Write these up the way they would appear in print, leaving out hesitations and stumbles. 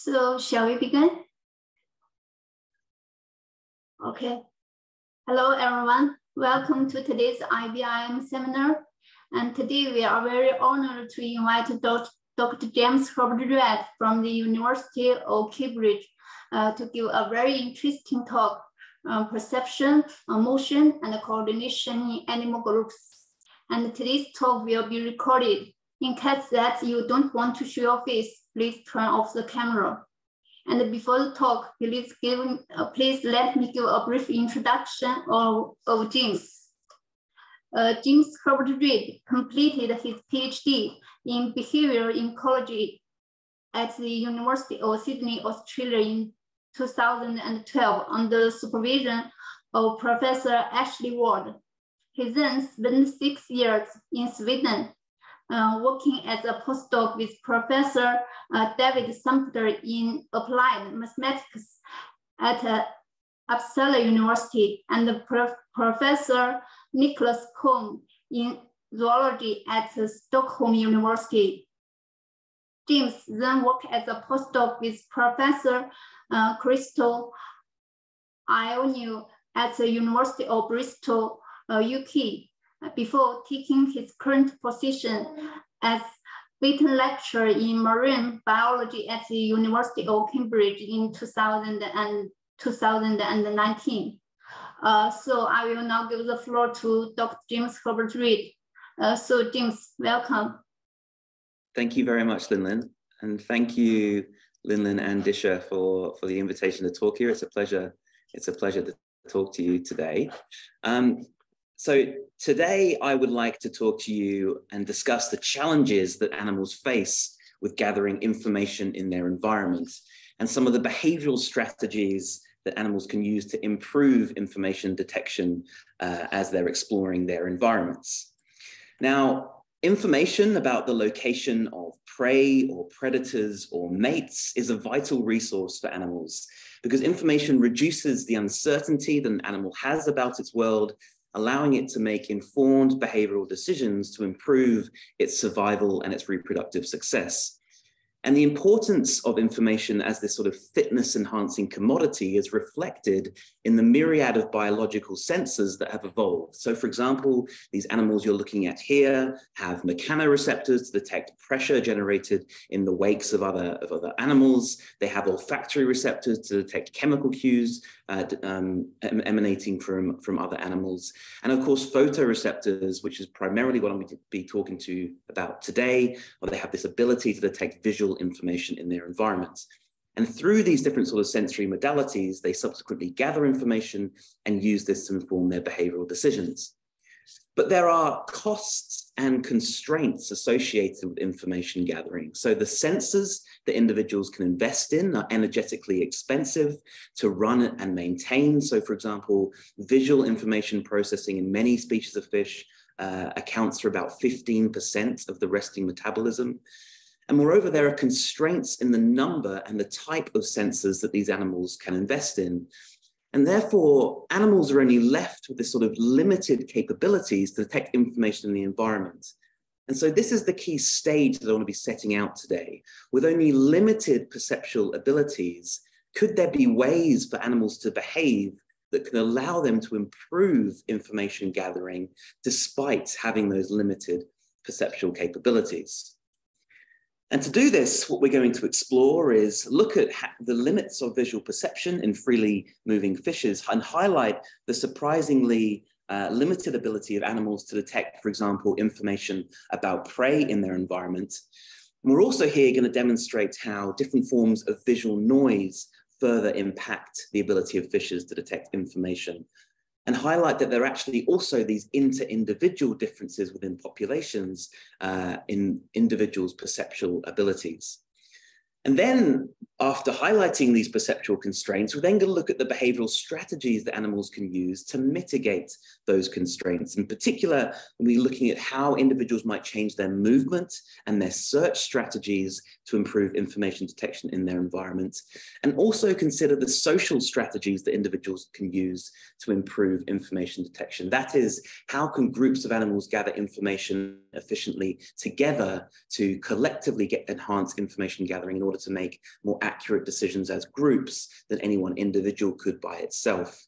So shall we begin? Okay. Hello, everyone. Welcome to today's IBiM seminar. And today we are very honored to invite Dr. Hebert Read from the University of Cambridge to give a very interesting talk on perception, motion, and coordination in animal groups. And today's talk will be recorded. In case that you don't want to show your face, please turn off the camera. And before the talk, please let me give a brief introduction of James. James Hebert Read completed his PhD in behavioral ecology at the University of Sydney, Australia in 2012 under the supervision of Professor Ashley Ward. He then spent 6 years in Sweden working as a postdoc with Professor David Sumter in applied mathematics at Uppsala University and Professor Nicholas Kohn in zoology at Stockholm University. James then worked as a postdoc with Professor Crystal Ioniu at the University of Bristol, UK, before taking his current position as Wheaton Lecturer in Marine Biology at the University of Cambridge in 2019. So I will now give the floor to Dr. James Hebert Read. So James, welcome. Thank you very much, Linlin. And thank you, Linlin and Disha, for the invitation to talk here. It's a pleasure to talk to you today. So today I would like to talk to you and discuss the challenges that animals face with gathering information in their environment and some of the behavioral strategies that animals can use to improve information detection as they're exploring their environments. Now, information about the location of prey or predators or mates is a vital resource for animals because information reduces the uncertainty that an animal has about its world, allowing it to make informed behavioral decisions to improve its survival and its reproductive success. And the importance of information as this sort of fitness enhancing commodity is reflected in the myriad of biological sensors that have evolved. So for example, these animals you're looking at here have mechanoreceptors to detect pressure generated in the wakes of other animals. They have olfactory receptors to detect chemical cues emanating from other animals. And of course, photoreceptors, which is primarily what I'm going to be talking to you about today, where they have this ability to detect visual information in their environment. And through these different sort of sensory modalities, they subsequently gather information and use this to inform their behavioral decisions. But there are costs and constraints associated with information gathering. So the sensors that individuals can invest in are energetically expensive to run and maintain. So for example, visual information processing in many species of fish accounts for about 15% of the resting metabolism. And moreover, there are constraints in the number and the type of sensors that these animals can invest in. And therefore, animals are only left with this sort of limited capabilities to detect information in the environment. And so this is the key stage that I want to be setting out today. With only limited perceptual abilities, could there be ways for animals to behave that can allow them to improve information gathering despite having those limited perceptual capabilities? And to do this, what we're going to explore is look at the limits of visual perception in freely moving fishes and highlight the surprisingly limited ability of animals to detect, for example, information about prey in their environment. And we're also here going to demonstrate how different forms of visual noise further impact the ability of fishes to detect information, and highlight that there are actually also these inter-individual differences within populations in individuals' perceptual abilities. And then after highlighting these perceptual constraints, we're then going to look at the behavioral strategies that animals can use to mitigate those constraints. In particular, we're looking at how individuals might change their movement and their search strategies to improve information detection in their environment, and also consider the social strategies that individuals can use to improve information detection. That is, how can groups of animals gather information efficiently together to collectively get enhanced information gathering in order order to make more accurate decisions as groups than any one individual could by itself.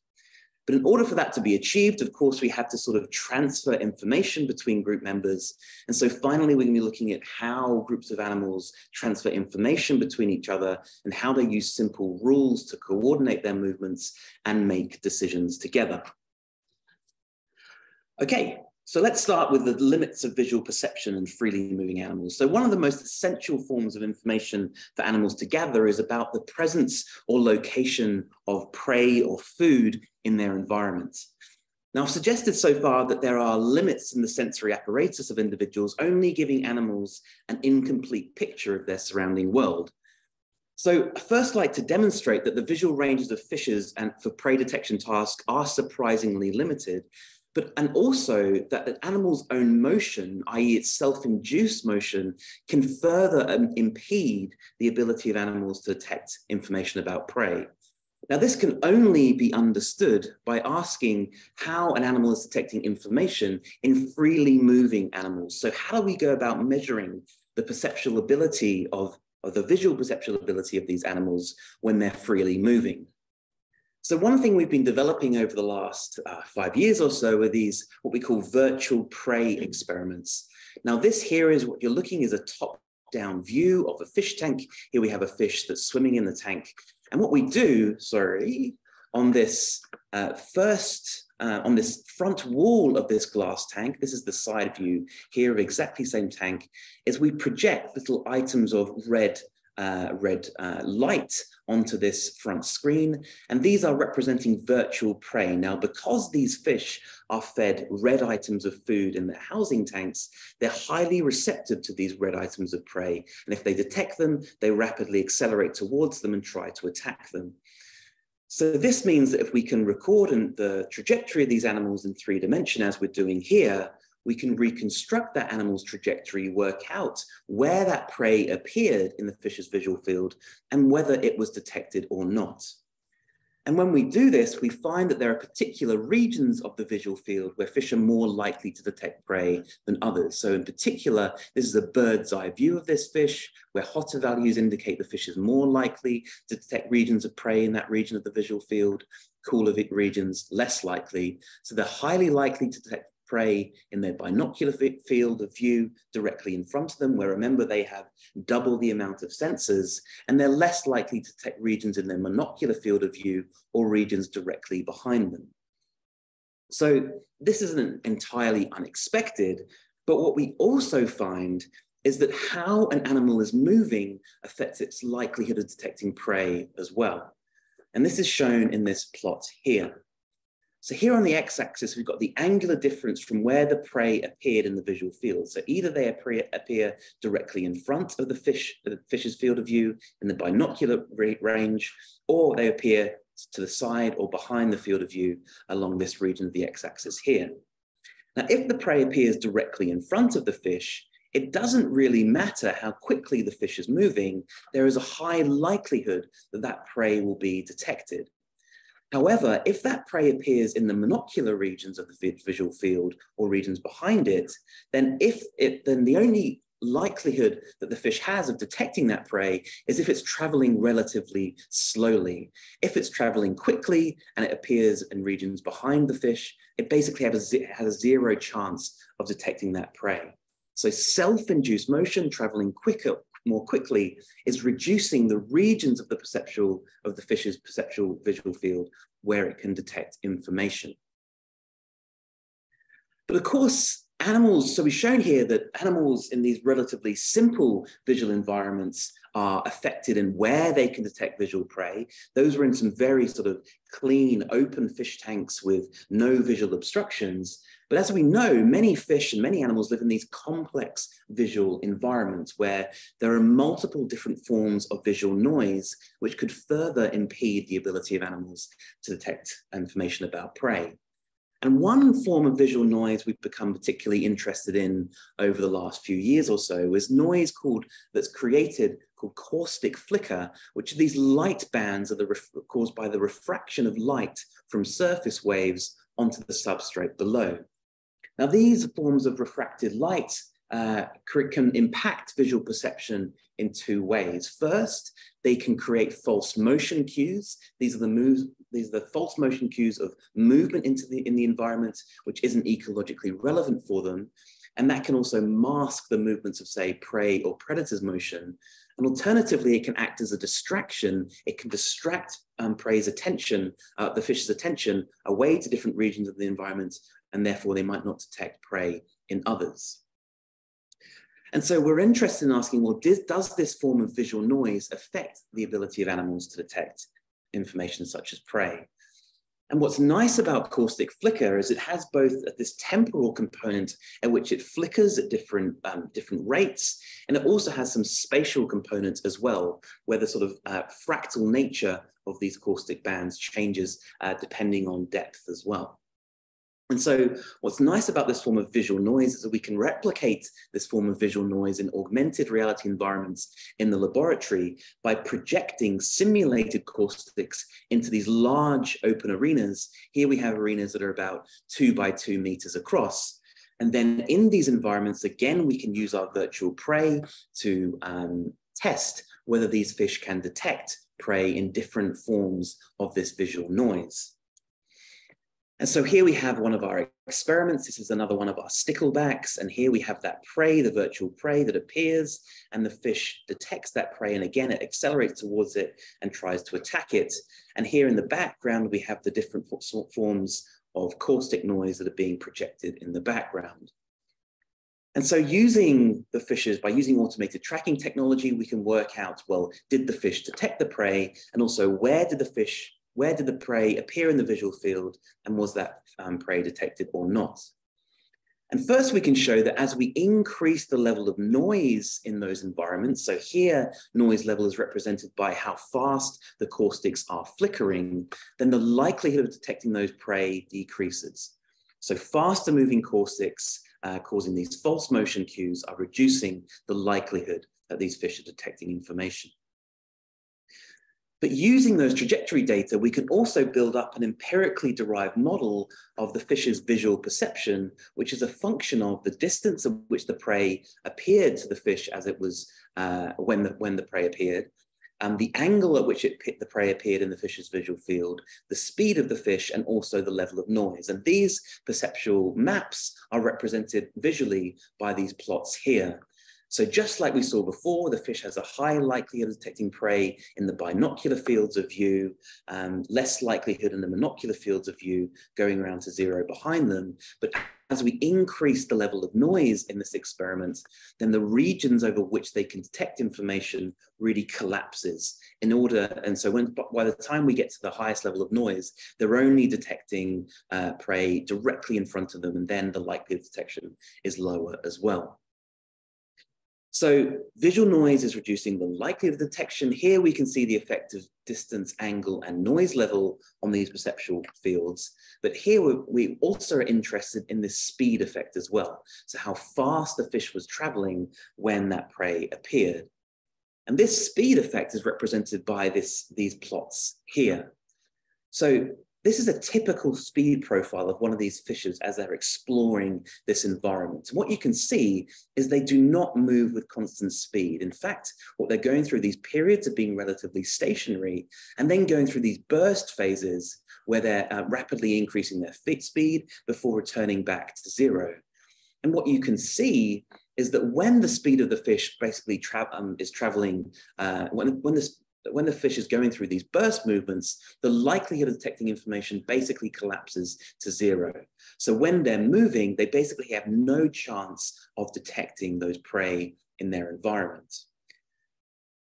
But in order for that to be achieved, of course, we had to sort of transfer information between group members. And so finally, we're going to be looking at how groups of animals transfer information between each other and how they use simple rules to coordinate their movements and make decisions together. Okay, so let's start with the limits of visual perception in freely moving animals. So one of the most essential forms of information for animals to gather is about the presence or location of prey or food in their environment. Now, I've suggested so far that there are limits in the sensory apparatus of individuals, only giving animals an incomplete picture of their surrounding world. So I first like to demonstrate that the visual ranges of fishes and for prey detection tasks are surprisingly limited, and also that an animal's own motion, i.e. its self-induced motion, can further impede the ability of animals to detect information about prey. Now, this can only be understood by asking how an animal is detecting information in freely moving animals. So how do we go about measuring the perceptual ability of the visual perceptual ability of these animals when they're freely moving? So one thing we've been developing over the last 5 years or so are these, what we call virtual prey experiments. Now this here is what you're looking is a top-down view of a fish tank. Here we have a fish that's swimming in the tank. And what we do, on this on this front wall of this glass tank, this is the side view here of exactly the same tank, is we project little items of red light onto this front screen, and these are representing virtual prey. Now, because these fish are fed red items of food in their housing tanks, they're highly receptive to these red items of prey, and if they detect them, they rapidly accelerate towards them and try to attack them. So this means that if we can record the trajectory of these animals in 3 dimensions, as we're doing here, we can reconstruct that animal's trajectory, work out where that prey appeared in the fish's visual field and whether it was detected or not. And when we do this, we find that there are particular regions of the visual field where fish are more likely to detect prey than others. So in particular, this is a bird's eye view of this fish, where hotter values indicate the fish is more likely to detect regions of prey in that region of the visual field, cooler regions less likely. So they're highly likely to detect prey in their binocular field of view directly in front of them, where remember they have double the amount of sensors, and they're less likely to detect regions in their monocular field of view or regions directly behind them. So this isn't entirely unexpected, but what we also find is that how an animal is moving affects its likelihood of detecting prey as well. And this is shown in this plot here. So here on the x-axis, we've got the angular difference from where the prey appeared in the visual field. So either they appear directly in front of the fish's field of view in the binocular range, or they appear to the side or behind the field of view along this region of the x-axis here. Now, if the prey appears directly in front of the fish, it doesn't really matter how quickly the fish is moving. There is a high likelihood that that prey will be detected. However, if that prey appears in the monocular regions of the visual field or regions behind it, then the only likelihood that the fish has of detecting that prey is if it's traveling relatively slowly. If it's traveling quickly and it appears in regions behind the fish, it basically has a zero chance of detecting that prey. So self-induced motion traveling more quickly is reducing the regions of the fish's perceptual visual field where it can detect information. But of course, animals, so we've shown here that animals in these relatively simple visual environments are affected in where they can detect visual prey. Those were in some very sort of clean, open fish tanks with no visual obstructions. But as we know, many fish and many animals live in these complex visual environments where there are multiple different forms of visual noise, which could further impede the ability of animals to detect information about prey. And one form of visual noise we've become particularly interested in over the last few years or so is noise that's created called caustic flicker, which are these light bands caused by the refraction of light from surface waves onto the substrate below. Now, these forms of refracted light can impact visual perception in two ways. First, they can create false motion cues. These are the false motion cues of movement in the environment, which isn't ecologically relevant for them. And that can also mask the movements of, say, prey or predator's motion. And alternatively, it can act as a distraction. It can distract prey's attention, the fish's attention, away to different regions of the environment, and therefore they might not detect prey in others. And so we're interested in asking, well, does this form of visual noise affect the ability of animals to detect information such as prey? And what's nice about caustic flicker is it has both this temporal component at which it flickers at different rates, and it also has some spatial components as well, where the sort of fractal nature of these caustic bands changes depending on depth as well. And so what's nice about this form of visual noise is that we can replicate this form of visual noise in augmented reality environments in the laboratory by projecting simulated caustics into these large open arenas. Here we have arenas that are about 2 by 2 meters across. And then in these environments, again, we can use our virtual prey to test whether these fish can detect prey in different forms of this visual noise. And so here we have one of our experiments. This is another one of our sticklebacks. And here we have that prey, the virtual prey that appears, and the fish detects that prey. And again, it accelerates towards it and tries to attack it. And here in the background, we have the different forms of caustic noise that are being projected in the background. And so using the fishes, by using automated tracking technology, we can work out, well, did the fish detect the prey? And also where did the prey appear in the visual field, and was that prey detected or not? And first we can show that as we increase the level of noise in those environments, so here noise level is represented by how fast the caustics are flickering, then the likelihood of detecting those prey decreases. So faster moving caustics causing these false motion cues are reducing the likelihood that these fish are detecting information. But using those trajectory data, we can also build up an empirically derived model of the fish's visual perception, which is a function of the distance at which the prey appeared to the fish as it was when the prey appeared, the angle at which the prey appeared in the fish's visual field, the speed of the fish, and also the level of noise. And these perceptual maps are represented visually by these plots here. So just like we saw before, the fish has a high likelihood of detecting prey in the binocular fields of view, less likelihood in the monocular fields of view, going around to 0 behind them. But as we increase the level of noise in this experiment, then the regions over which they can detect information really collapses and so by the time we get to the highest level of noise, they're only detecting prey directly in front of them, and then the likelihood of detection is lower as well. So visual noise is reducing the likelihood of detection. Here we can see the effect of distance, angle, and noise level on these perceptual fields. But here we also are interested in this speed effect as well. So how fast the fish was traveling when that prey appeared. And this speed effect is represented by these plots here. So this is a typical speed profile of one of these fishes as they're exploring this environment. And what you can see is they do not move with constant speed. In fact, what they're going through these periods of being relatively stationary and then going through these burst phases where they're rapidly increasing their speed before returning back to 0. And what you can is that when the speed of the fish basically is traveling, when the fish is going through these burst movements, the likelihood of detecting information basically collapses to 0. So when they're moving, they basically have no chance of detecting those prey in their environment.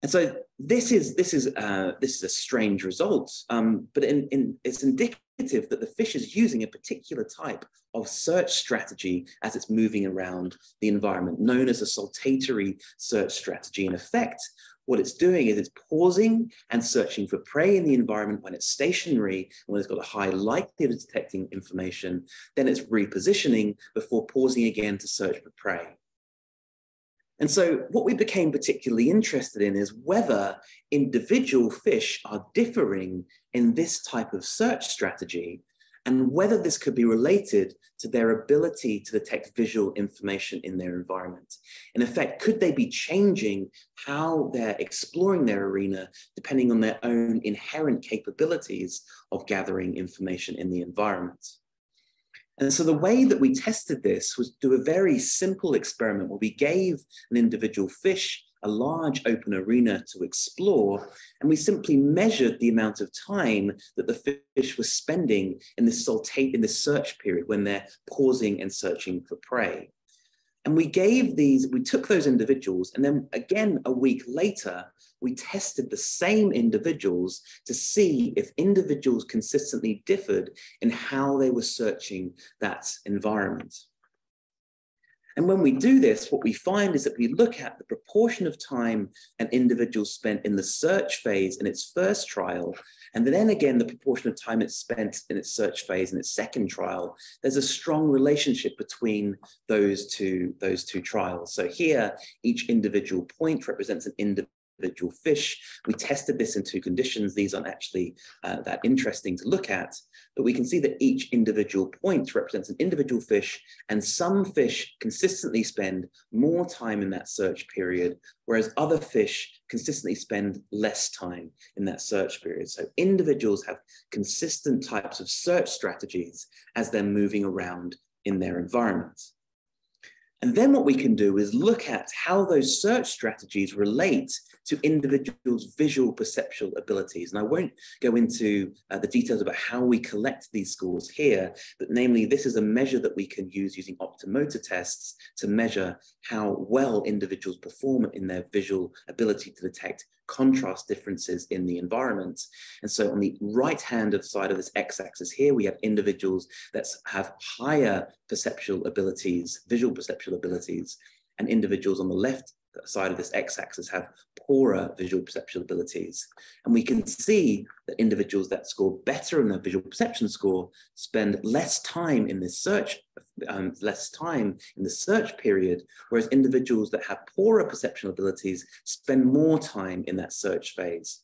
And so this is a strange result, but it's indicative that the fish is using a particular type of search strategy as it's moving around the environment, known as a saltatory search strategy. In effect, what it's doing is it's pausing and searching for prey in the environment when it's stationary, when it's got a high likelihood of detecting information. Then it's repositioning before pausing again to search for prey. And so what we became particularly interested in is whether individual fish are differing in this type of search strategy, and whether this could be related to their ability to detect visual information in their environment. In effect, could they be changing how they're exploring their arena depending on their own inherent capabilities of gathering information in the environment? And so the way that we tested this was to do a very simple experiment where we gave an individual fish a large open arena to explore, and we simply measured the amount of time that the fish was spending in this search period when they're pausing and searching for prey. And we took those individuals, and then again, a week later, we tested the same individuals to see if individuals consistently differed in how they were searching that environment. And when we do this, what we find is that we look at the proportion of time an individual spent in the search phase in its first trial, and then again, the proportion of time it spent in its search phase in its second trial. There's a strong relationship between those two trials. So here, each individual point represents an individual fish. We tested this in 2 conditions. These aren't actually that interesting to look at, but we can see that each individual point represents an individual fish, and some fish consistently spend more time in that search period, whereas other fish consistently spend less time in that search period. So individuals have consistent types of search strategies as they're moving around in their environment. And then what we can do is look at how those search strategies relate to individuals' visual perceptual abilities. And I won't go into the details about how we collect these scores here, but namely, this is a measure that we can use using optomotor tests to measure how well individuals perform in their visual ability to detect contrast differences in the environment. And so on the right-hand side of this x-axis here, we have individuals that have higher perceptual abilities, visual perceptual abilities, and individuals on the left side of this x-axis have poorer visual perceptual abilities. And we can see that individuals that score better in their visual perception score spend less time in this search, period, whereas individuals that have poorer perceptual abilities spend more time in that search phase.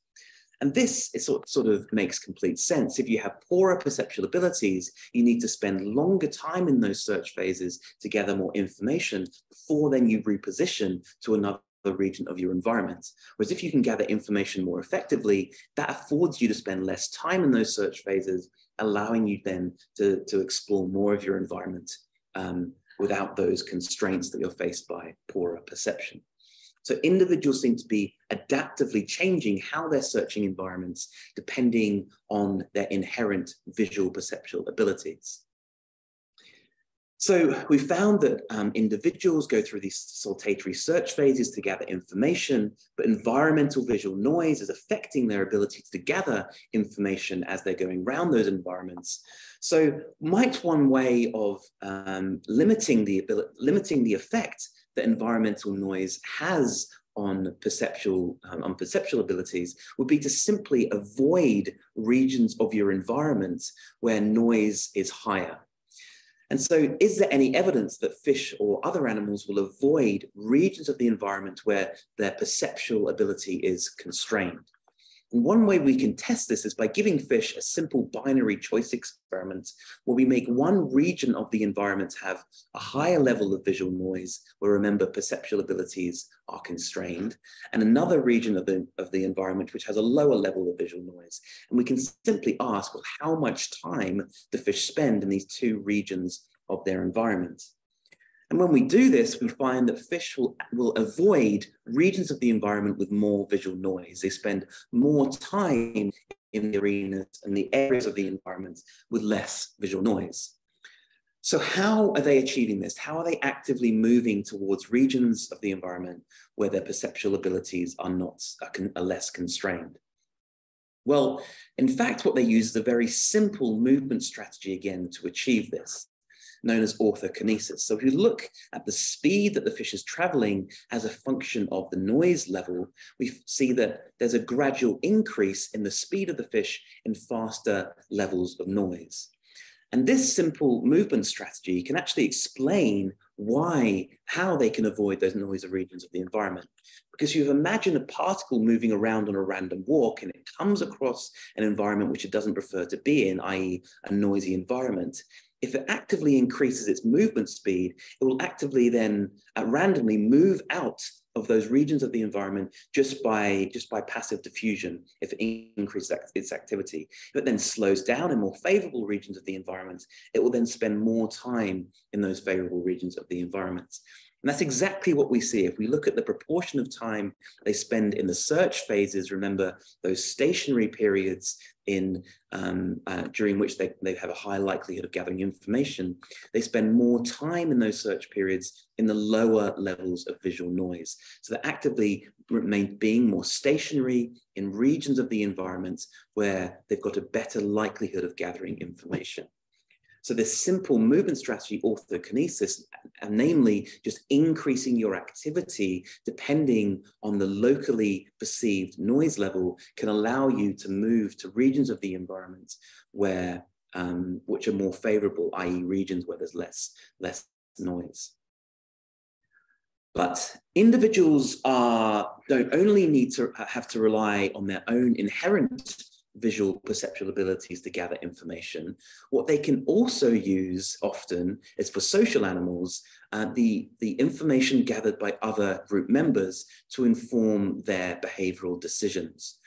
And this is sort of makes complete sense. If you have poorer perceptual abilities, you need to spend longer time in those search phases to gather more information before then you reposition to another region of your environment. Whereas if you can gather information more effectively, that affords you to spend less time in those search phases, allowing you then to explore more of your environment without those constraints that you're faced by poorer perception. So individuals seem to be adaptively changing how they're searching environments depending on their inherent visual perceptual abilities. So we found that individuals go through these saltatory search phases to gather information, but environmental visual noise is affecting their ability to gather information as they're going around those environments. So might one way of limiting the effect that environmental noise has on perceptual abilities would be to simply avoid regions of your environment where noise is higher. And so is there any evidence that fish or other animals will avoid regions of the environment where their perceptual ability is constrained? And one way we can test this is by giving fish a simple binary choice experiment where we make one region of the environment have a higher level of visual noise, where remember perceptual abilities are constrained, and another region of the environment which has a lower level of visual noise. And we can simply ask, well, how much time do fish spend in these 2 regions of their environment? And when we do this, we find that fish will avoid regions of the environment with more visual noise. They spend more time in the arenas and the areas of the environment with less visual noise. So how are they achieving this? How are they actively moving towards regions of the environment where their perceptual abilities are less constrained? Well, in fact, what they use is a very simple movement strategy again to achieve this, known as orthokinesis. So if you look at the speed that the fish is traveling as a function of the noise level, we see that there's a gradual increase in the speed of the fish in faster levels of noise. And this simple movement strategy can actually explain how they can avoid those noisy regions of the environment. Because you imagine a particle moving around on a random walk and it comes across an environment which it doesn't prefer to be in, i.e. a noisy environment. If it actively increases its movement speed, it will actively then randomly move out of those regions of the environment just by passive diffusion if it increases its activity. If it then slows down in more favorable regions of the environment, it will then spend more time in those favorable regions of the environment. And that's exactly what we see. If we look at the proportion of time they spend in the search phases, remember those stationary periods during which they have a high likelihood of gathering information, they spend more time in those search periods in the lower levels of visual noise. So they actively remain being more stationary in regions of the environment where they've got a better likelihood of gathering information. So this simple movement strategy, orthokinesis, and namely just increasing your activity depending on the locally perceived noise level, can allow you to move to regions of the environment where, which are more favorable, i.e. regions where there's less noise. But individuals don't only need to have to rely on their own inherent visual perceptual abilities to gather information. What they can also use often is, for social animals, the information gathered by other group members to inform their behavioral decisions.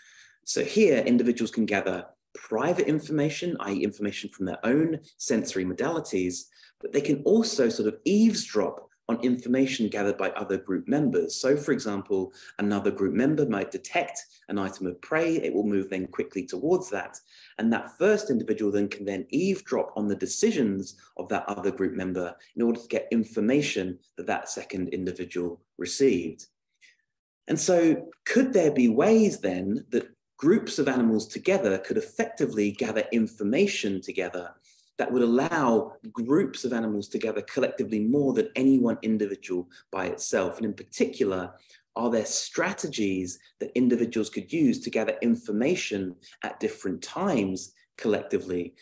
So here, individuals can gather private information, i.e. information from their own sensory modalities, but they can also sort of eavesdrop on information gathered by other group members. So for example, another group member might detect an item of prey, it will move then quickly towards that. And that first individual then can then eavesdrop on the decisions of that other group member in order to get information that that second individual received. And so could there be ways then that groups of animals together could effectively gather information together that would allow groups of animals together collectively more than any one individual by itself? And in particular, are there strategies that individuals could use to gather information at different times collectively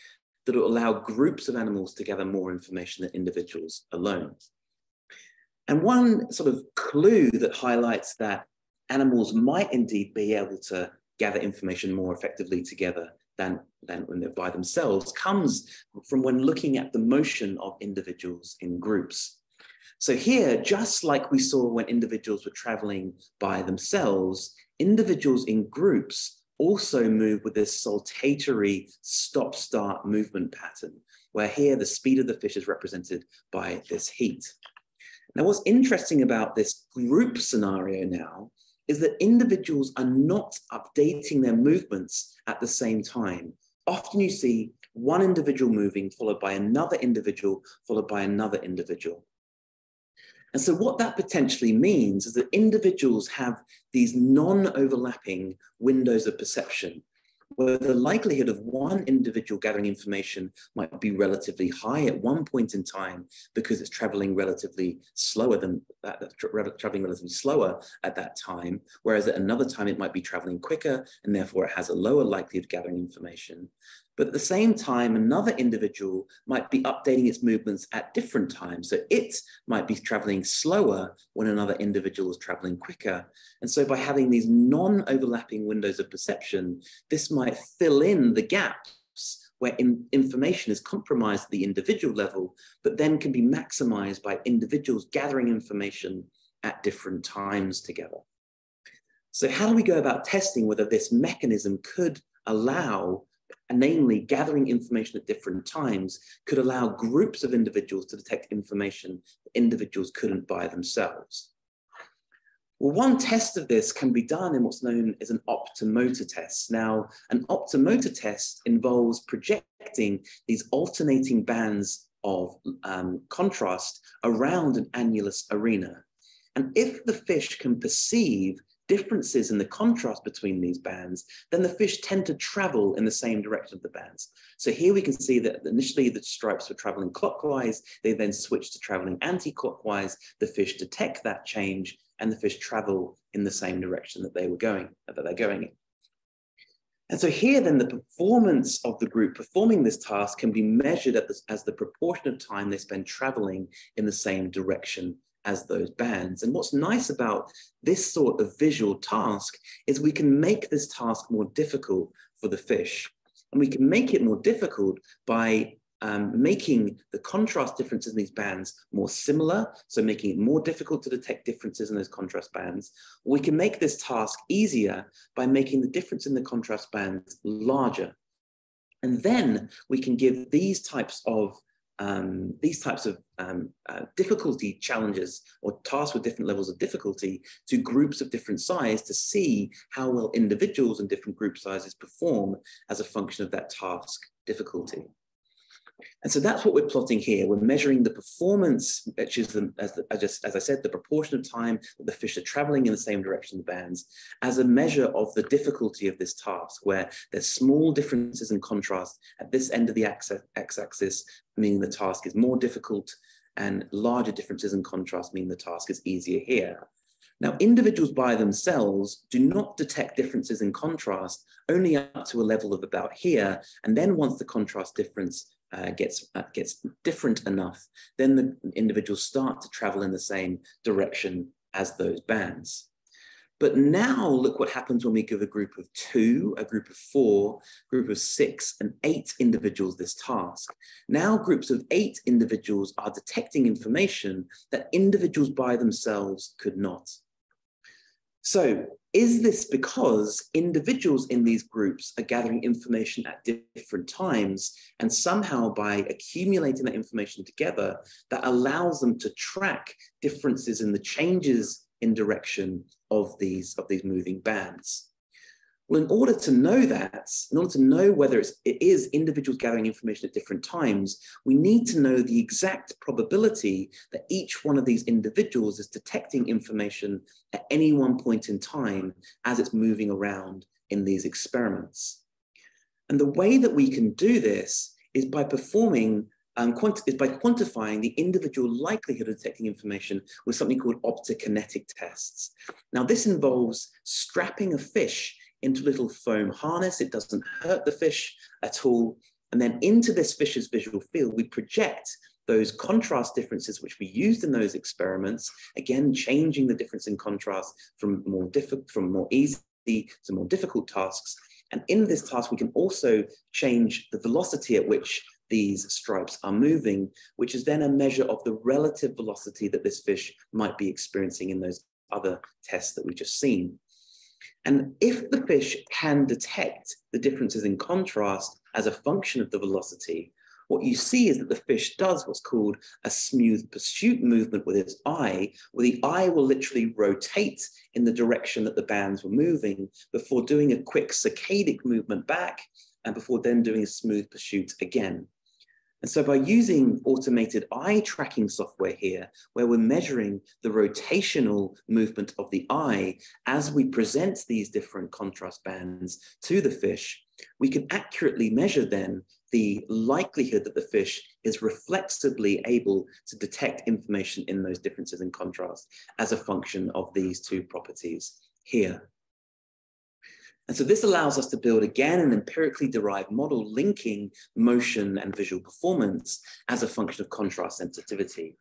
that will allow groups of animals to gather more information than individuals alone? And one sort of clue that highlights that animals might indeed be able to gather information more effectively together than when they're by themselves comes from when looking at the motion of individuals in groups. So here, just like we saw when individuals were traveling by themselves, individuals in groups also move with this saltatory stop-start movement pattern, where here the speed of the fish is represented by this heat. Now, what's interesting about this group scenario now is that individuals are not updating their movements at the same time. Often you see one individual moving, followed by another individual, followed by another individual. And so what that potentially means is that individuals have these non-overlapping windows of perception, where the likelihood of one individual gathering information might be relatively high at one point in time because it's traveling relatively slower at that time, whereas at another time it might be traveling quicker and therefore it has a lower likelihood of gathering information. But at the same time, another individual might be updating its movements at different times. So it might be traveling slower when another individual is traveling quicker. And so by having these non-overlapping windows of perception, this might fill in the gaps where information is compromised at the individual level, but then can be maximized by individuals gathering information at different times together. So how do we go about testing whether this mechanism could allow, namely gathering information at different times, could allow groups of individuals to detect information that individuals couldn't by themselves? Well, one test of this can be done in what's known as an optomotor test. Now, an optomotor test involves projecting these alternating bands of contrast around an annulus arena. And if the fish can perceive differences in the contrast between these bands, then the fish tend to travel in the same direction of the bands. So here we can see that initially the stripes were traveling clockwise, they then switch to traveling anti-clockwise, the fish detect that change, and the fish travel in the same direction that they're going in. And so here then the performance of the group performing this task can be measured as the proportion of time they spend traveling in the same direction as those bands. And what's nice about this sort of visual task is we can make this task more difficult for the fish. And we can make it more difficult by making the contrast differences in these bands more similar, so making it more difficult to detect differences in those contrast bands. We can make this task easier by making the difference in the contrast bands larger. And then we can give these types of difficulty challenges or tasks with different levels of difficulty to groups of different size to see how well individuals in different group sizes perform as a function of that task difficulty. And so that's what we're plotting here. We're measuring the performance, which is, as I said, the proportion of time that the fish are traveling in the same direction of the bands, as a measure of the difficulty of this task, where there's small differences in contrast at this end of the x-axis, meaning the task is more difficult, and larger differences in contrast mean the task is easier here. Now, individuals by themselves do not detect differences in contrast only up to a level of about here, and then once the contrast difference gets different enough, then the individuals start to travel in the same direction as those bands. But now look what happens when we give a group of 2, a group of 4, a group of 6, and 8 individuals this task. Now groups of 8 individuals are detecting information that individuals by themselves could not. So is this because individuals in these groups are gathering information at different times, and somehow by accumulating that information together, that allows them to track differences in the changes in direction of these moving bands? Well, in order to know that, in order to know whether it is individuals gathering information at different times, we need to know the exact probability that each one of these individuals is detecting information at any one point in time as it's moving around in these experiments. And the way that we can do this is by performing by quantifying the individual likelihood of detecting information with something called optokinetic tests. Now, this involves strapping a fish into a little foam harness. It doesn't hurt the fish at all. And then into this fish's visual field, we project those contrast differences which we used in those experiments, again, changing the difference in contrast from more easy to more difficult tasks. And in this task, we can also change the velocity at which these stripes are moving, which is then a measure of the relative velocity that this fish might be experiencing in those other tests that we've just seen. And if the fish can detect the differences in contrast as a function of the velocity, what you see is that the fish does what's called a smooth pursuit movement with its eye, where the eye will literally rotate in the direction that the bands were moving before doing a quick saccadic movement back, and before then doing a smooth pursuit again. And so by using automated eye tracking software here, where we're measuring the rotational movement of the eye as we present these different contrast bands to the fish, we can accurately measure then the likelihood that the fish is reflexively able to detect information in those differences in contrast as a function of these two properties here. And so this allows us to build, again, an empirically derived model linking motion and visual performance as a function of contrast sensitivity.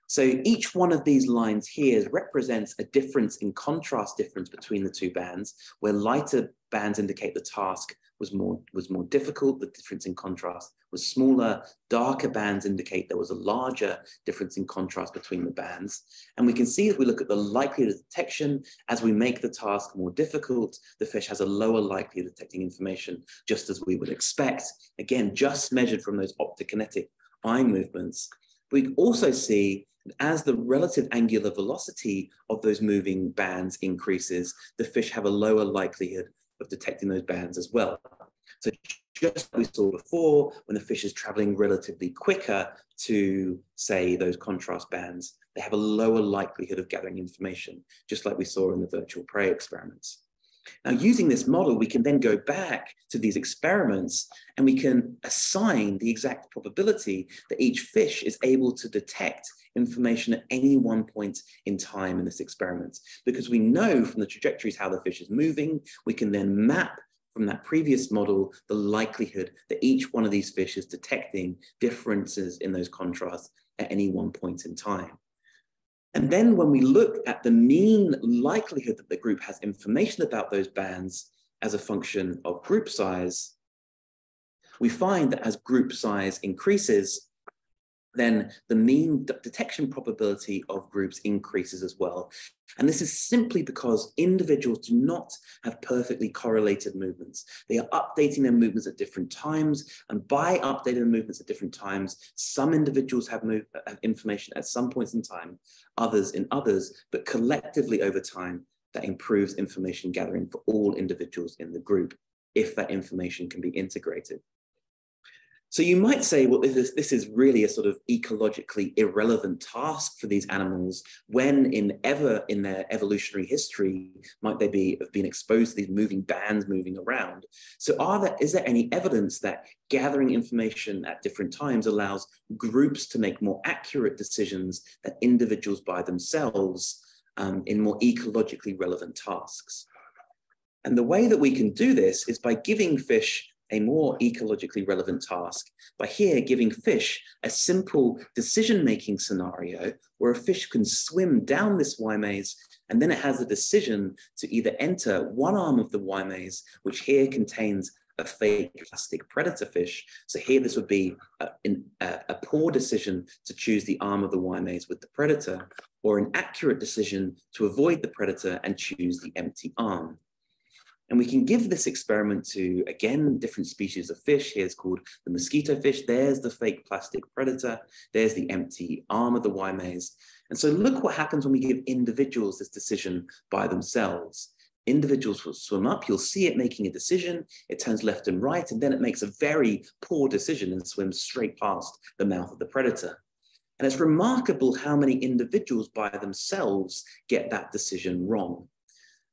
So each one of these lines here represents a difference in contrast difference between the two bands, where lighter bands indicate the task was more difficult, the difference in contrast was smaller, darker bands indicate there was a larger difference in contrast between the bands. And we can see if we look at the likelihood of detection, as we make the task more difficult, the fish has a lower likelihood of detecting information, just as we would expect, again, just measured from those optokinetic eye movements. We also see as the relative angular velocity of those moving bands increases, the fish have a lower likelihood of detecting those bands as well. So just like we saw before, when the fish is traveling relatively quicker to, say, those contrast bands, they have a lower likelihood of gathering information, just like we saw in the virtual prey experiments. Now, using this model, we can then go back to these experiments and we can assign the exact probability that each fish is able to detect information at any one point in time in this experiment. Because we know from the trajectories how the fish is moving, we can then map from that previous model the likelihood that each one of these fish is detecting differences in those contrasts at any one point in time. And then when we look at the mean likelihood that the group has information about those bands as a function of group size, we find that as group size increases, then the mean detection probability of groups increases as well. And this is simply because individuals do not have perfectly correlated movements. They are updating their movements at different times. And by updating the movements at different times, some individuals have information at some points in time, others in others, but collectively over time, that improves information gathering for all individuals in the group, if that information can be integrated. So you might say, well, this is really a sort of ecologically irrelevant task for these animals. When in their evolutionary history might they have been exposed to these moving bands moving around? So is there any evidence that gathering information at different times allows groups to make more accurate decisions than individuals by themselves in more ecologically relevant tasks? And the way that we can do this is by giving fish a more ecologically relevant task, by here giving fish a simple decision-making scenario where a fish can swim down this Y maze, and then it has a decision to either enter one arm of the Y maze, which here contains a fake plastic predator fish. So here this would be a poor decision to choose the arm of the Y maze with the predator, or an accurate decision to avoid the predator and choose the empty arm. And we can give this experiment to, again, different species of fish. Here's called the mosquito fish. There's the fake plastic predator. There's the empty arm of the Y maze. And so look what happens when we give individuals this decision by themselves. Individuals will swim up. You'll see it making a decision. It turns left and right, and then it makes a very poor decision and swims straight past the mouth of the predator. And it's remarkable how many individuals by themselves get that decision wrong.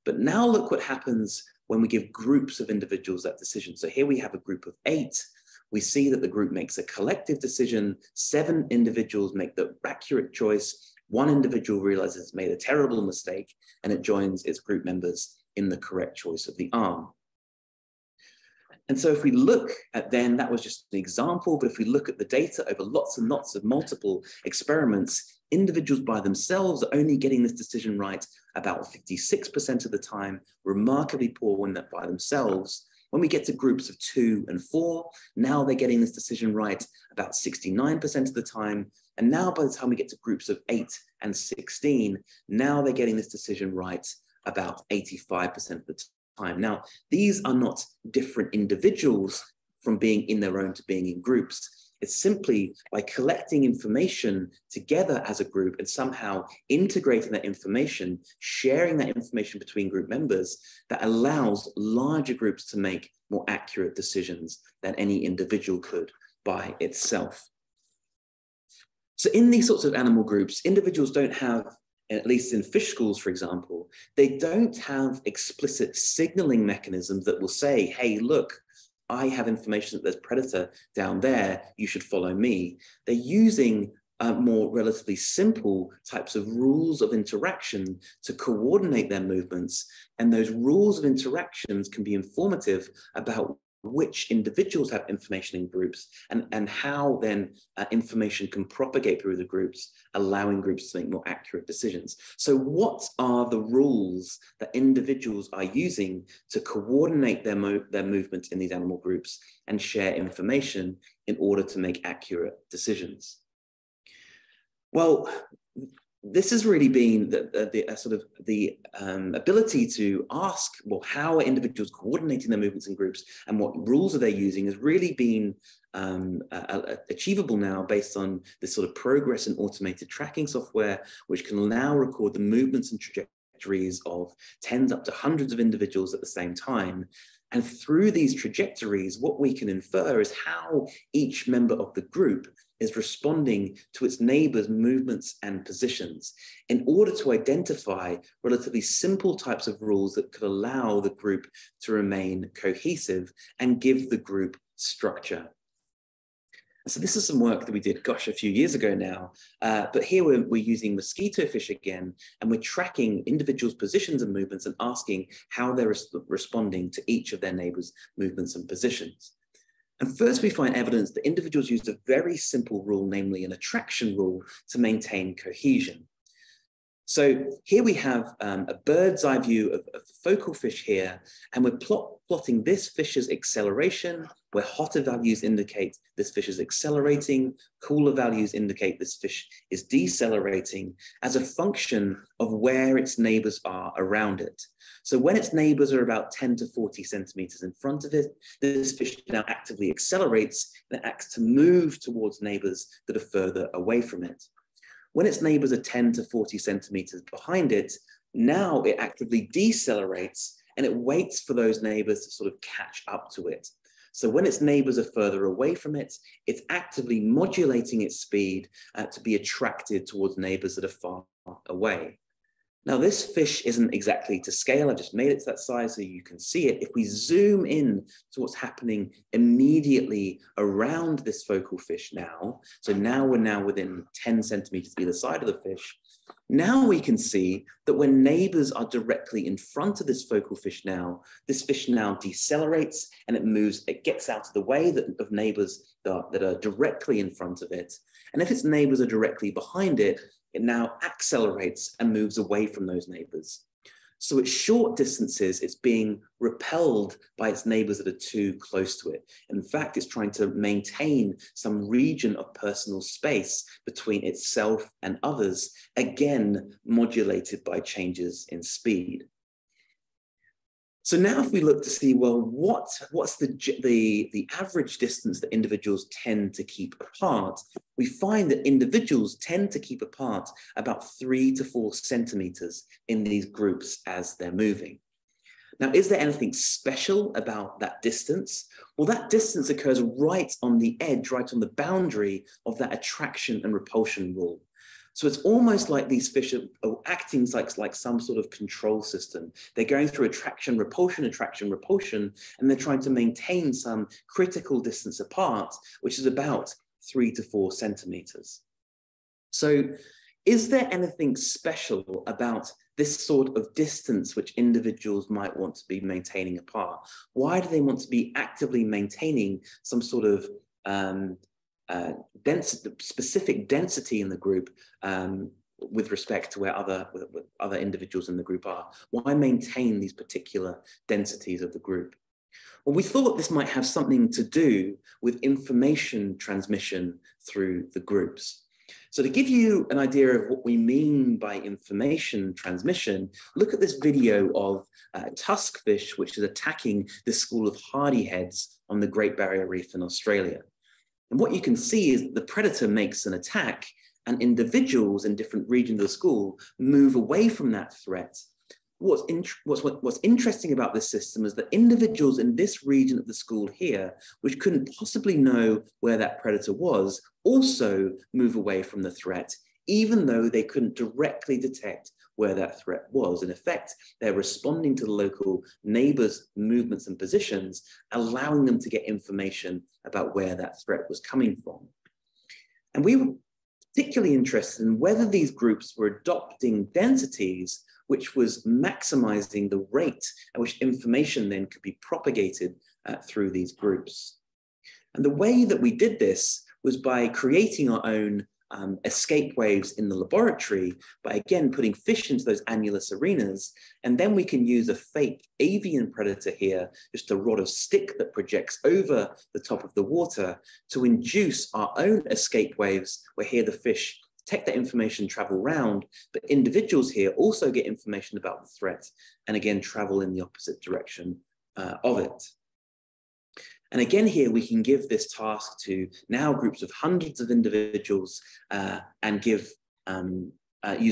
But now look what happens when we give groups of individuals that decision. So here we have a group of 8. We see that the group makes a collective decision. 7 individuals make the accurate choice. 1 individual realizes it's made a terrible mistake, and it joins its group members in the correct choice of the arm. And so if we look at then, that was just an example, but if we look at the data over lots and lots of multiple experiments, individuals by themselves are only getting this decision right about 56% of the time, remarkably poor when that by themselves. When we get to groups of 2 and 4, now they're getting this decision right about 69% of the time. And now by the time we get to groups of 8 and 16, now they're getting this decision right about 85% of the time. Now, these are not different individuals from being in their own to being in groups. It's simply by collecting information together as a group and somehow integrating that information, sharing that information between group members, that allows larger groups to make more accurate decisions than any individual could by itself. So in these sorts of animal groups, individuals don't have, at least in fish schools, for example, they don't have explicit signaling mechanisms that will say, hey, look, I have information that there's predator down there, you should follow me. They're using more relatively simple types of rules of interaction to coordinate their movements. And those rules of interactions can be informative about which individuals have information in groups and how then information can propagate through the groups, allowing groups to make more accurate decisions. So what are the rules that individuals are using to coordinate their movements in these animal groups and share information in order to make accurate decisions? Well, this has really been the ability to ask, well, how are individuals coordinating their movements in groups and what rules are they using has really been achievable now based on this sort of progress in automated tracking software, which can now record the movements and trajectories of tens up to hundreds of individuals at the same time. And through these trajectories, what we can infer is how each member of the group is responding to its neighbors' movements and positions in order to identify relatively simple types of rules that could allow the group to remain cohesive and give the group structure. So this is some work that we did, gosh, a few years ago now. But here we're using mosquito fish again, and we're tracking individuals' positions and movements and asking how they're responding to each of their neighbors' movements and positions. And first we find evidence that individuals used a very simple rule, namely an attraction rule, to maintain cohesion. So here we have a bird's eye view of the focal fish here, and we're plotting this fish's acceleration, where hotter values indicate this fish is accelerating, cooler values indicate this fish is decelerating, as a function of where its neighbors are around it. So when its neighbors are about 10 to 40 centimeters in front of it, this fish now actively accelerates and acts to move towards neighbors that are further away from it. When its neighbors are 10 to 40 centimeters behind it, now it actively decelerates and it waits for those neighbors to sort of catch up to it. So when its neighbors are further away from it, it's actively modulating its speed to be attracted towards neighbors that are far away. Now, this fish isn't exactly to scale. I just made it to that size so you can see it. If we zoom in to what's happening immediately around this focal fish now, so now we're within 10 centimeters either side of the fish, now we can see that when neighbors are directly in front of this focal fish now, this fish now decelerates and it moves, it gets out of the way of neighbors that are directly in front of it. And if its neighbors are directly behind it, it now accelerates and moves away from those neighbors. So at short distances, it's being repelled by its neighbors that are too close to it. In fact, it's trying to maintain some region of personal space between itself and others, again, modulated by changes in speed. So now if we look to see, well, what's the average distance that individuals tend to keep apart, we find that individuals tend to keep apart about 3 to 4 centimeters in these groups as they're moving. Now, is there anything special about that distance? Well, that distance occurs right on the edge, right on the boundary of that attraction and repulsion rule. So it's almost like these fish are acting like some sort of control system. They're going through attraction, repulsion, and they're trying to maintain some critical distance apart, which is about 3 to 4 centimeters. So is there anything special about this sort of distance which individuals might want to be maintaining apart? Why do they want to be actively maintaining some sort of specific density in the group with respect to where other individuals in the group are? Why maintain these particular densities of the group? Well, we thought this might have something to do with information transmission through the groups. So to give you an idea of what we mean by information transmission, look at this video of a tuskfish which is attacking this school of hardyheads on the Great Barrier Reef in Australia. And what you can see is that the predator makes an attack and individuals in different regions of the school move away from that threat. What's interesting about this system is that individuals in this region of the school here, which couldn't possibly know where that predator was, also move away from the threat, even though they couldn't directly detect where that threat was. In effect, they're responding to the local neighbors' movements and positions, allowing them to get information about where that threat was coming from. And we were particularly interested in whether these groups were adopting densities which was maximizing the rate at which information then could be propagated through these groups. And the way that we did this was by creating our own escape waves in the laboratory, by again putting fish into those annulus arenas, and then we can use a fake avian predator here, just a rod of stick that projects over the top of the water, to induce our own escape waves, where here the fish take that information, travel round, but individuals here also get information about the threat and again travel in the opposite direction of it. And again here we can give this task to now groups of hundreds of individuals and use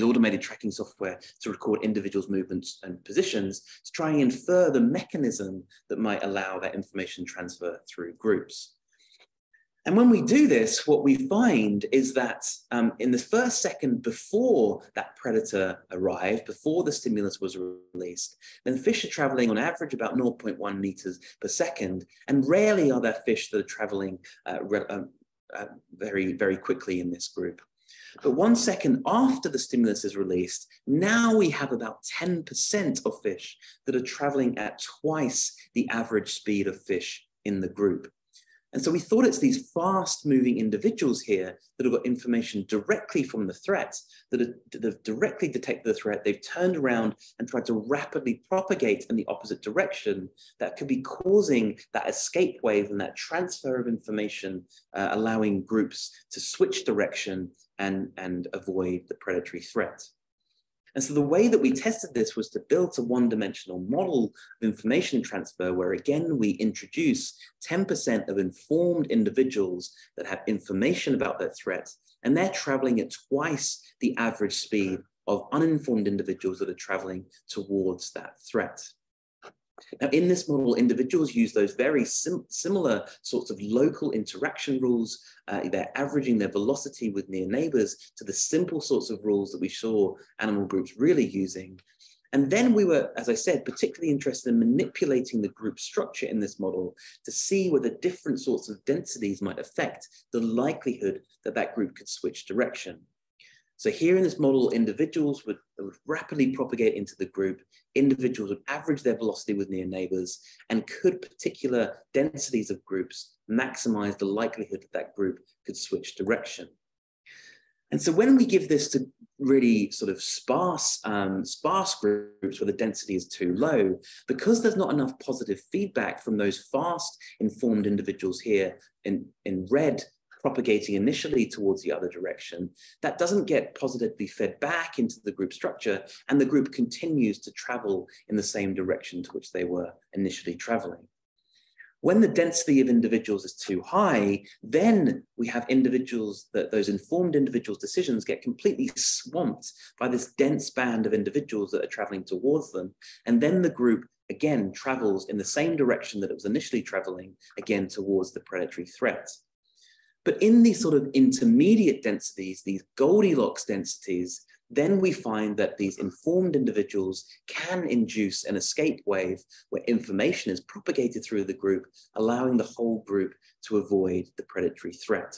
automated tracking software to record individuals' movements and positions to try and infer the mechanism that might allow that information transfer through groups. And when we do this, what we find is that in the first second before that predator arrived, before the stimulus was released, then fish are traveling on average about 0.1 meters per second. And rarely are there fish that are traveling very, very quickly in this group. But 1 second after the stimulus is released, now we have about 10% of fish that are traveling at twice the average speed of fish in the group. And so we thought it's these fast moving individuals here that have got information directly from the threat, that have directly detected the threat. They've turned around and tried to rapidly propagate in the opposite direction that could be causing that escape wave and that transfer of information, allowing groups to switch direction and avoid the predatory threat. And so the way that we tested this was to build a one-dimensional model of information transfer where, again, we introduce 10% of informed individuals that have information about their threat, and they're traveling at twice the average speed of uninformed individuals that are traveling towards that threat. Now, in this model, individuals use those very similar sorts of local interaction rules. They're averaging their velocity with near neighbors to the simple sorts of rules that we saw animal groups really using. And then we were, as I said, particularly interested in manipulating the group structure in this model to see whether different sorts of densities might affect the likelihood that that group could switch direction. So here in this model, individuals would rapidly propagate into the group. Individuals would average their velocity with near neighbors, and could particular densities of groups maximize the likelihood that that group could switch direction. And so when we give this to really sort of sparse groups where the density is too low, because there's not enough positive feedback from those fast informed individuals here in red, propagating initially towards the other direction, that doesn't get positively fed back into the group structure, and the group continues to travel in the same direction to which they were initially traveling. When the density of individuals is too high, then we have individuals that those informed individuals' decisions get completely swamped by this dense band of individuals that are traveling towards them. And then the group again travels in the same direction that it was initially traveling, again towards the predatory threat. But in these sort of intermediate densities, these Goldilocks densities, then we find that these informed individuals can induce an escape wave where information is propagated through the group, allowing the whole group to avoid the predatory threat.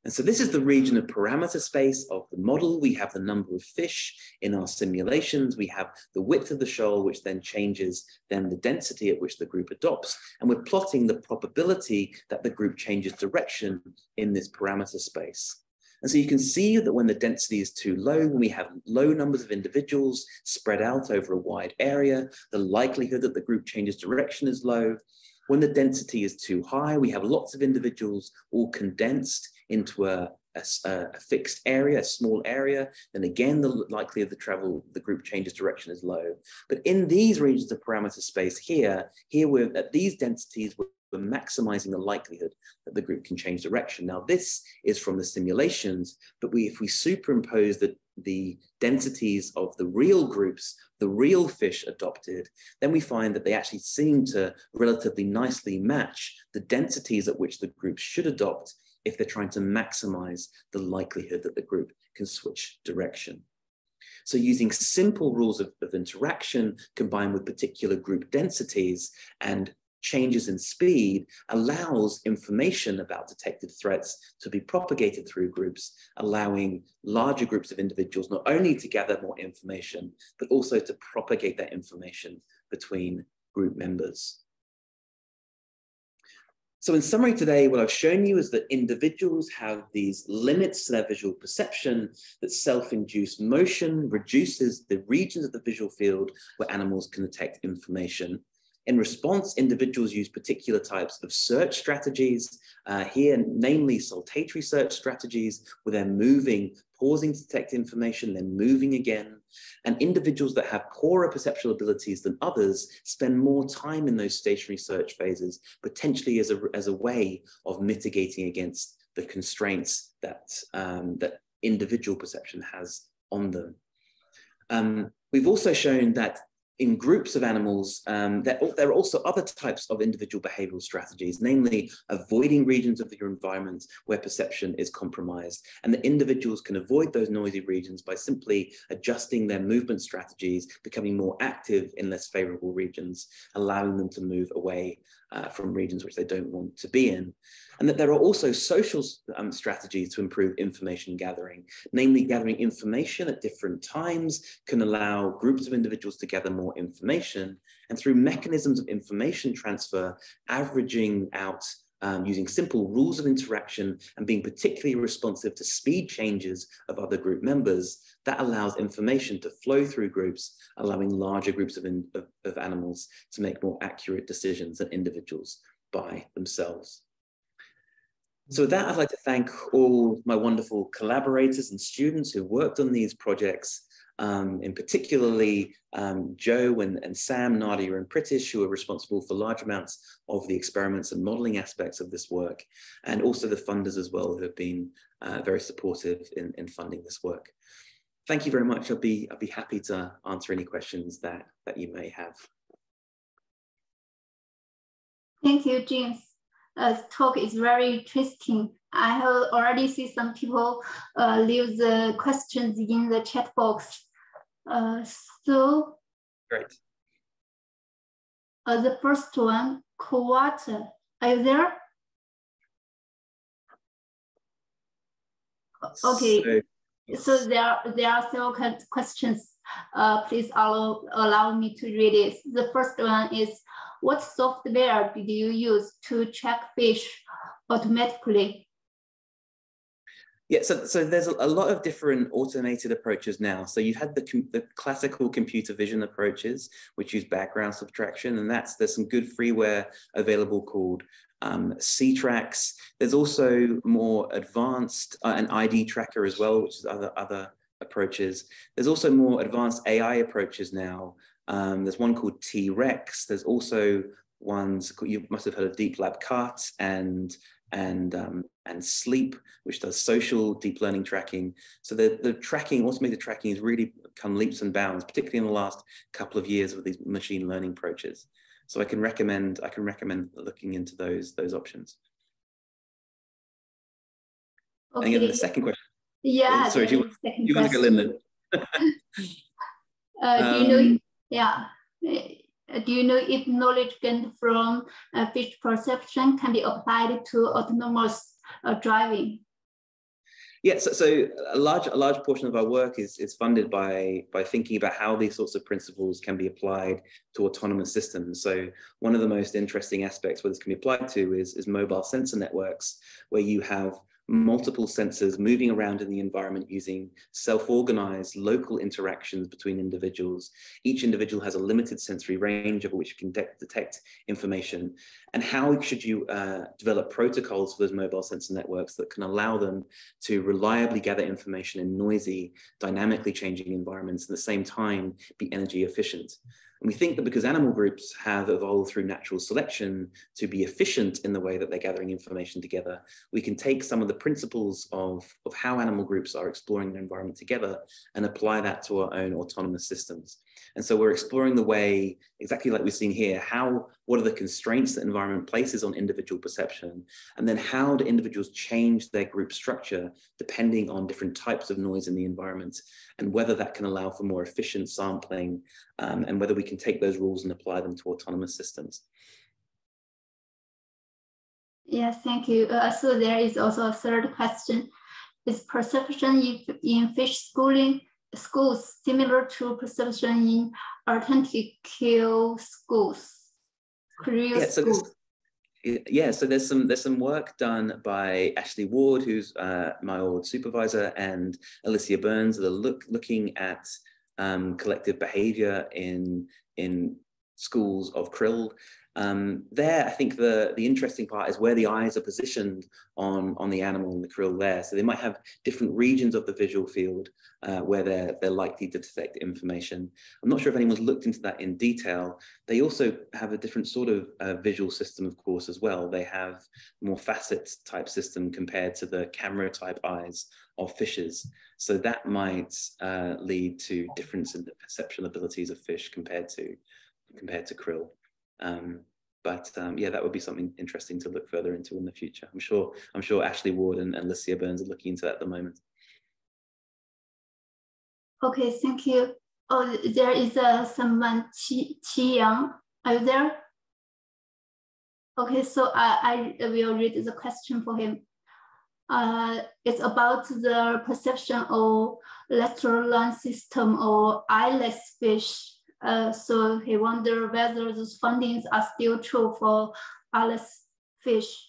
And so this is the region of parameter space of the model. We have the number of fish in our simulations. We have the width of the shoal, which then changes then the density at which the group adopts. And we're plotting the probability that the group changes direction in this parameter space. And so you can see that when the density is too low, when we have low numbers of individuals spread out over a wide area, the likelihood that the group changes direction is low. When the density is too high, we have lots of individuals all condensed into a fixed area, a small area, then again, the likelihood of the group changes direction is low. But in these regions of parameter space here we're at these densities, we're maximizing the likelihood that the group can change direction. Now, this is from the simulations, but if we superimpose the densities of the real groups, the real fish adopted, then we find that they actually seem to relatively nicely match the densities at which the group should adopt if they're trying to maximize the likelihood that the group can switch direction. So using simple rules of interaction combined with particular group densities and changes in speed allows information about detected threats to be propagated through groups, allowing larger groups of individuals not only to gather more information, but also to propagate that information between group members. So in summary today, what I've shown you is that individuals have these limits to their visual perception, that self-induced motion reduces the regions of the visual field where animals can detect information. In response, individuals use particular types of search strategies, here, namely saltatory search strategies, where they're moving, pausing to detect information, then moving again. And individuals that have poorer perceptual abilities than others spend more time in those stationary search phases, potentially as a way of mitigating against the constraints that, that individual perception has on them. We've also shown that in groups of animals, there are also other types of individual behavioral strategies, namely avoiding regions of your environment where perception is compromised. And the individuals can avoid those noisy regions by simply adjusting their movement strategies, becoming more active in less favorable regions, allowing them to move away from regions which they don't want to be in. And that there are also social strategies to improve information gathering, namely gathering information at different times can allow groups of individuals to gather more information, and through mechanisms of information transfer, averaging out using simple rules of interaction and being particularly responsive to speed changes of other group members, that allows information to flow through groups, allowing larger groups of animals to make more accurate decisions than individuals by themselves. So with that, I'd like to thank all my wonderful collaborators and students who worked on these projects, in particularly Joe and Sam, Nadia and Pritish, who are responsible for large amounts of the experiments and modeling aspects of this work, and also the funders as well, who have been very supportive in funding this work. Thank you very much. I'll be happy to answer any questions that you may have. Thank you, James. This talk is very interesting. I have already seen some people leave the questions in the chat box. So great. The first one, Kowata, are you there? Okay. So there are several questions. Please allow me to read it. The first one is, what software did you use to track fish automatically? Yeah, so there's a lot of different automated approaches now. So you've had the classical computer vision approaches, which use background subtraction, and there's some good freeware available called C-Tracks. There's also more advanced an ID tracker as well, which is other approaches. There's also more advanced AI approaches now. There's one called T-Rex. There's also ones you must have heard of Deep Lab Cut and Sleep, which does social deep learning tracking. So the tracking, automated tracking, has really come leaps and bounds, particularly in the last couple of years with these machine learning approaches. So I can recommend looking into those options. Okay. And again, the second question. Yeah. Sorry, do you want to go, Lyndon? Do you know? Yeah. Do you know if knowledge gained from fish perception can be applied to autonomous driving? Yeah, so a large portion of our work is funded by thinking about how these sorts of principles can be applied to autonomous systems. So one of the most interesting aspects where this can be applied to is mobile sensor networks, where you have multiple sensors moving around in the environment using self-organized local interactions between individuals. Each individual has a limited sensory range over which you can detect information. And how should you develop protocols for those mobile sensor networks that can allow them to reliably gather information in noisy, dynamically changing environments, and at the same time be energy efficient? And we think that because animal groups have evolved through natural selection to be efficient in the way that they're gathering information together, we can take some of the principles of how animal groups are exploring their environment together and apply that to our own autonomous systems. And so we're exploring the way, exactly like we've seen here, what are the constraints that environment places on individual perception, and then how do individuals change their group structure depending on different types of noise in the environment, and whether that can allow for more efficient sampling, and whether we can take those rules and apply them to autonomous systems. Yes, thank you. So there is also a third question. Is perception in fish schools similar to perception in authentic schools? So there's some work done by Ashley Ward, who's my old supervisor, and Alicia Burns, that are looking at collective behavior in schools of krill. There, I think the interesting part is where the eyes are positioned on the animal and the krill there. So they might have different regions of the visual field where they're likely to detect information. I'm not sure if anyone's looked into that in detail. They also have a different sort of visual system, of course, as well. They have more facet type system compared to the camera type eyes of fishes. So that might lead to difference in the perceptual abilities of fish compared to krill. Yeah, that would be something interesting to look further into in the future. I'm sure Ashley Ward and Lucia Burns are looking into that at the moment. Okay, thank you. Oh, there is someone, Qi Yang. Are you there? Okay, so I will read the question for him. It's about the perception of lateral line system or eyeless fish. So he wondered whether those findings are still true for eyeless fish.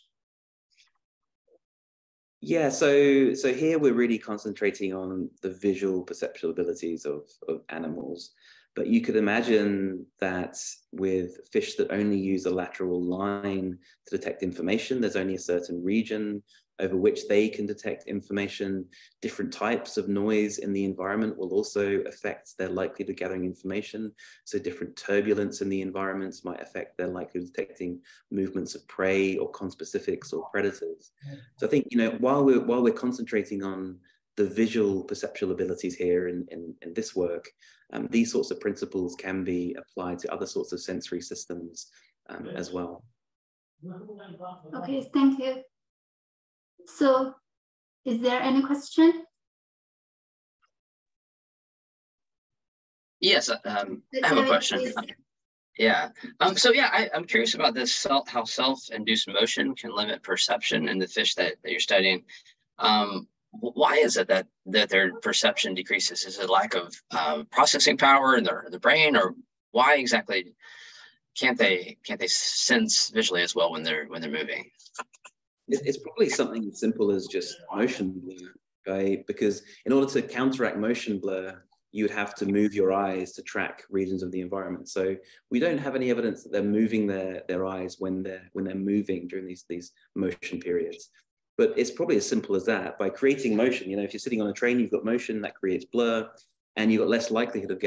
Yeah, so here we're really concentrating on the visual perceptual abilities of animals. But you could imagine that with fish that only use a lateral line to detect information, there's only a certain region over which they can detect information. Different types of noise in the environment will also affect their likelihood of gathering information. So different turbulence in the environments might affect their likelihood of detecting movements of prey or conspecifics or predators. So I think, while we're concentrating on the visual perceptual abilities here in this work, these sorts of principles can be applied to other sorts of sensory systems as well. Okay, thank you. So, is there any question? Yes, I have a question. Yeah. I'm curious about this, how self-induced motion can limit perception in the fish that you're studying. Why is it that their perception decreases? Is it a lack of processing power in their brain, or why exactly can't they sense visually as well when they're moving? It's probably something as simple as just motion blur, right? Because in order to counteract motion blur, you would have to move your eyes to track regions of the environment. So we don't have any evidence that they're moving their eyes when they're moving during these motion periods. But it's probably as simple as that. By creating motion, if you're sitting on a train, you've got motion that creates blur, and you've got less likelihood of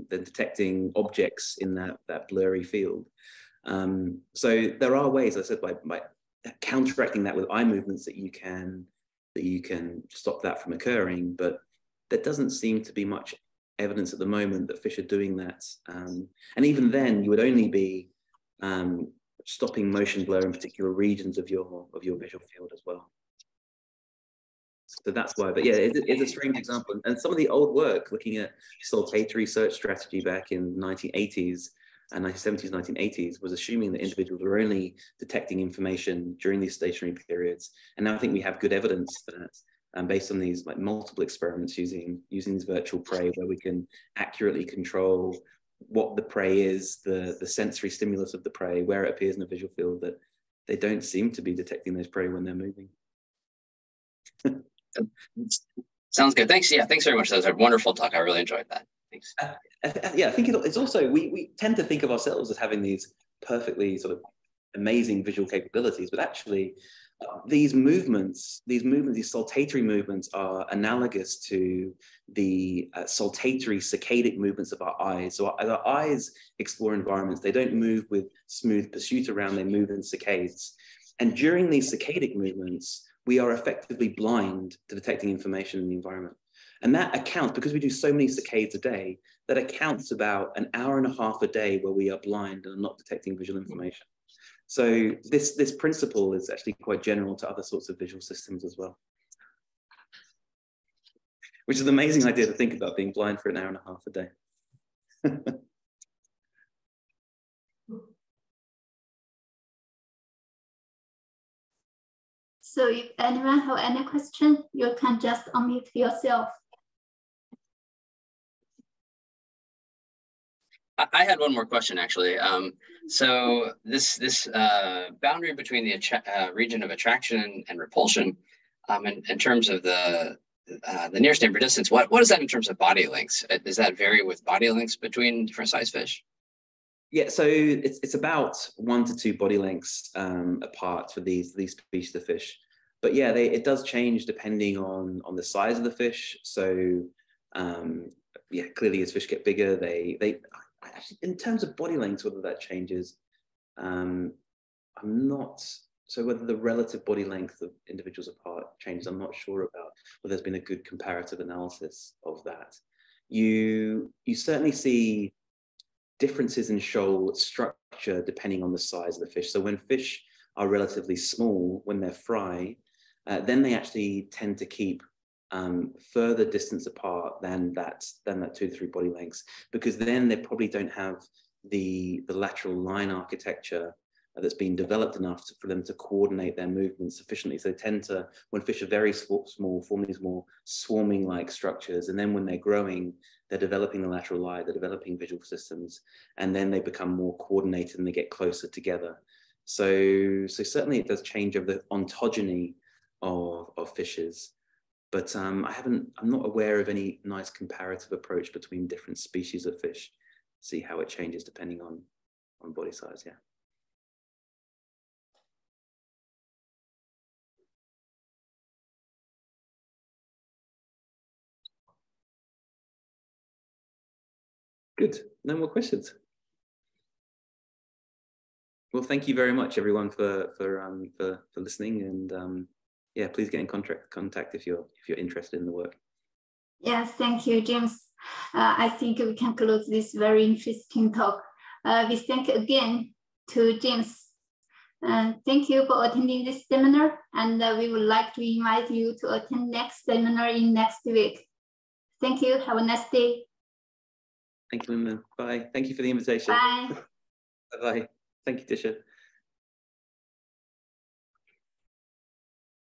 detecting objects in that blurry field. So there are ways, as I said, by counteracting that with eye movements that you can stop that from occurring, but there doesn't seem to be much evidence at the moment that fish are doing that. And even then, you would only be stopping motion blur in particular regions of your visual field as well. So that's why, but yeah, it's a strange example. And some of the old work looking at saltatory search strategy back in 1980s and 1970s, 1980s was assuming that individuals were only detecting information during these stationary periods. And now I think we have good evidence that based on these multiple experiments using these virtual prey, where we can accurately control what the prey is, the sensory stimulus of the prey, where it appears in the visual field, that they don't seem to be detecting those prey when they're moving. Sounds good. Thanks. Yeah, thanks very much. That was a wonderful talk. I really enjoyed that. Thanks. Yeah, I think it's also, we tend to think of ourselves as having these perfectly sort of amazing visual capabilities, but actually these saltatory movements are analogous to the saltatory saccadic movements of our eyes. So as our eyes explore environments, they don't move with smooth pursuit around, they move in saccades. And during these saccadic movements, we are effectively blind to detecting information in the environment. And that accounts, because we do so many saccades a day, that accounts about an hour and a half a day where we are blind and are not detecting visual information. So this principle is actually quite general to other sorts of visual systems as well. Which is an amazing idea to think about, being blind for an hour and a half a day. So if anyone have any question, you can just unmute yourself. I had one more question, actually. So this boundary between the region of attraction and repulsion, in terms of the nearest neighbor distance, what is that in terms of body lengths? Does that vary with body lengths between different size fish? Yeah, so it's about 1 to 2 body lengths apart for these species of fish. But yeah, it does change depending on the size of the fish. So yeah, clearly as fish get bigger, they actually, in terms of body lengths, whether that changes, I'm not, so whether the relative body length of individuals apart changes, I'm not sure about, but there's been a good comparative analysis of that. You certainly see differences in shoal structure depending on the size of the fish. So when fish are relatively small, when they're fry, then they actually tend to keep further distance apart than that 2 to 3 body lengths, because then they probably don't have the lateral line architecture that's been developed enough for them to coordinate their movements sufficiently. So they tend to, when fish are very small, form these more swarming-like structures, and then when they're growing, they're developing the lateral line, they're developing visual systems, and then they become more coordinated and they get closer together. So certainly it does change over the ontogeny of fishes, but I'm not aware of any nice comparative approach between different species of fish, see how it changes depending on body size. Yeah. Good. No more questions. Well, thank you very much, everyone, for listening, and yeah, please get in contact if you're interested in the work. Yes, thank you, James. I think we can close this very interesting talk. We thank again to James. Thank you for attending this seminar, and we would like to invite you to attend next seminar in next week. Thank you. Have a nice day. Thank you, Linda. Bye. Thank you for the invitation. Bye. Bye. Thank you, Disha.